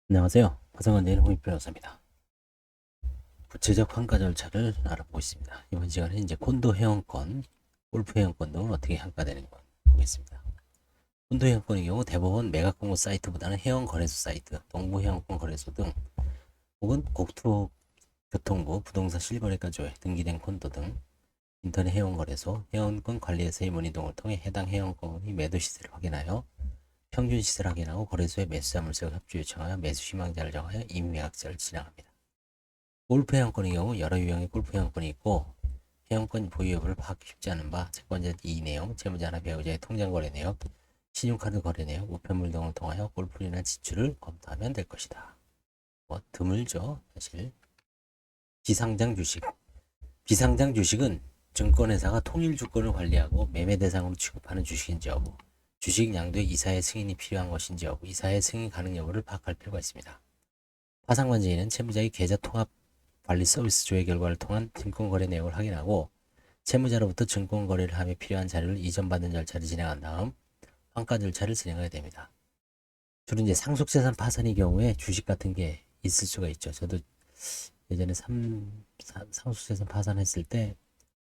안녕하세요. 화성원대인 홍익 변호사입니다. 구체적 환가 절차를 알아보고 있습니다. 이번 시간에 이제 콘도 회원권, 골프 회원권 등은 어떻게 환가되는 건 보겠습니다. 콘도 회원권의 경우 대법원 매각공고 사이트보다는 회원거래소 사이트, 동부회원권 거래소 등 혹은 국토교통부 부동산 실거래가 조회 등기된 콘도 등 인터넷 회원거래소, 회원권 관리회사의 문의 등을 통해 해당 회원권의 매도 시세를 확인하여 평균 시세를 확인하고 거래소에 매수 자물쇠 협조 요청하여 매수 희망자를 정하여 임의계약서를 진행합니다. 골프 회원권의 경우 여러 유형의 골프 회원권이 있고 회원권 보유 여부를 파악하기 쉽지 않은 바 채권자 이 내용, 채무자나 배우자의 통장 거래 내역, 신용카드 거래 내역, 우편물 등을 통하여 골프로 인한 지출을 검토하면 될 것이다. 뭐 드물죠 사실. 비상장 주식. 비상장 주식은 증권회사가 통일 주권을 관리하고 매매 대상으로 취급하는 주식인지 여부, 주식 양도에 이사의 승인이 필요한 것인지 여부, 이사의 승인 가능 여부를 파악할 필요가 있습니다. 파상관제인은 채무자의 계좌 통합 관리 서비스 조회 결과를 통한 증권거래 내역을 확인하고 채무자로부터 증권거래를 하며 필요한 자료를 이전받는 절차를 진행한 다음 환가 절차를 진행해야 됩니다. 주로 이제 상속재산 파산의 경우에 주식 같은 게 있을 수가 있죠. 저도 예전에 상속재산 파산했을 때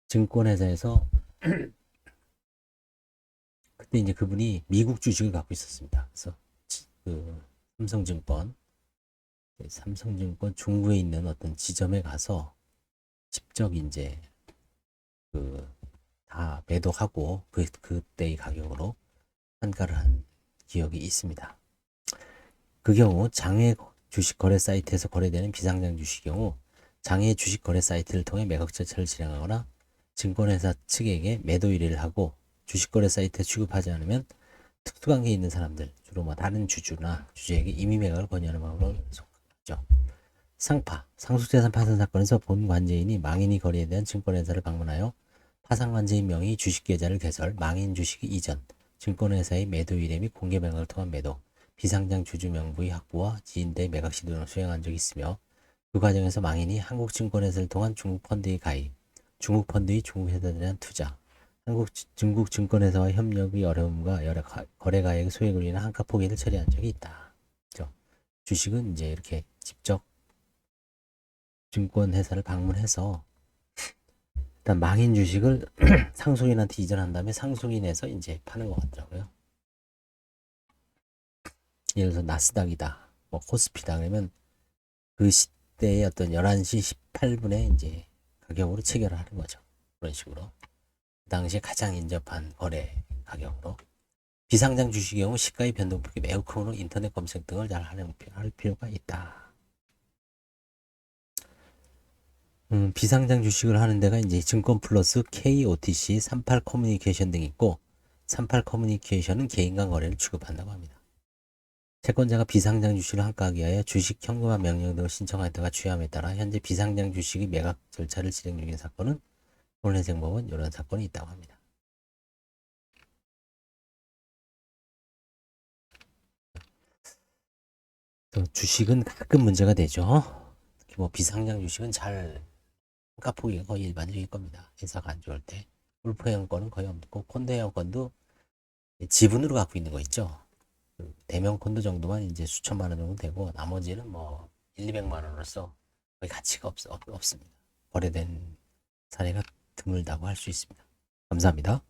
증권회사에서 그때 이제 그분이 미국 주식을 갖고 있었습니다. 그래서 그 삼성증권 중구에 있는 어떤 지점에 가서 직접 이제 그 다 매도하고 그때의 가격으로 환가를 한 기억이 있습니다. 그 경우 장외 주식 거래 사이트에서 거래되는 비상장 주식 경우 장외 주식 거래 사이트를 통해 매각 절차를 진행하거나 증권회사 측에게 매도 의뢰를 하고 주식 거래 사이트에 취급하지 않으면 특수관계에 있는 사람들, 주로 뭐 다른 주주나 주주에게 임의 매각을 권유하는 방법을 속하죠. 상속재산 파산 사건에서 본 관제인이 망인이 거래에 대한 증권회사를 방문하여 파산관제인 명의 주식계좌를 개설, 망인 주식 이전, 증권회사의 매도 의뢰 및 공개 매각을 통한 매도, 비상장 주주 명부의 확보와 지인대의 매각 시도 등을 수행한 적이 있으며 그 과정에서 망인이 한국증권회사를 통한 중국 펀드의 가입, 중국 펀드의 중국 회사들에 대한 투자, 중국 증권회사와 협력의 어려움과 여러 거래 가액의 소액으로 인한 한가 포기를 처리한 적이 있다. 그렇죠? 주식은 이제 이렇게 직접 증권회사를 방문해서 일단 망인 주식을 상속인한테 이전한 다음에 상속인에서 이제 파는 것 같더라고요. 예를 들어서 나스닥이다, 뭐 코스피다 그러면 그 시대의 어떤 11시 18분에 이제 가격으로 체결을 하는 거죠. 그런 식으로. 그 당시에 가장 인접한 거래 가격으로. 비상장 주식의 경우 시가의 변동폭이 매우 크므로 인터넷 검색 등을 잘 할 필요가 있다. 비상장 주식을 하는 데가 이제 증권 플러스 KOTC, 38 커뮤니케이션 등이 있고 38 커뮤니케이션은 개인 간 거래를 취급한다고 합니다. 채권자가 비상장 주식을 환가하기 위하여 주식 현금화 명령 등을 신청하였다가 취함에 따라 현재 비상장 주식의 매각 절차를 진행 중인 사건은 손해생법은 이런 사건이 있다고 합니다. 또 주식은 가끔 문제가 되죠. 특히 뭐 비상장 주식은 잘 환가 포기가 거의 일반적일 겁니다. 회사가 안 좋을 때. 골프 회원권은 거의 없고 콘도 회원권도 지분으로 갖고 있는 거 있죠. 대명 콘도 정도만 이제 수천만 원 정도 되고 나머지는 뭐 1, 200만 원으로서 거의 가치가 없습니다. 거래된 사례가 드물다고 할 수 있습니다. 감사합니다.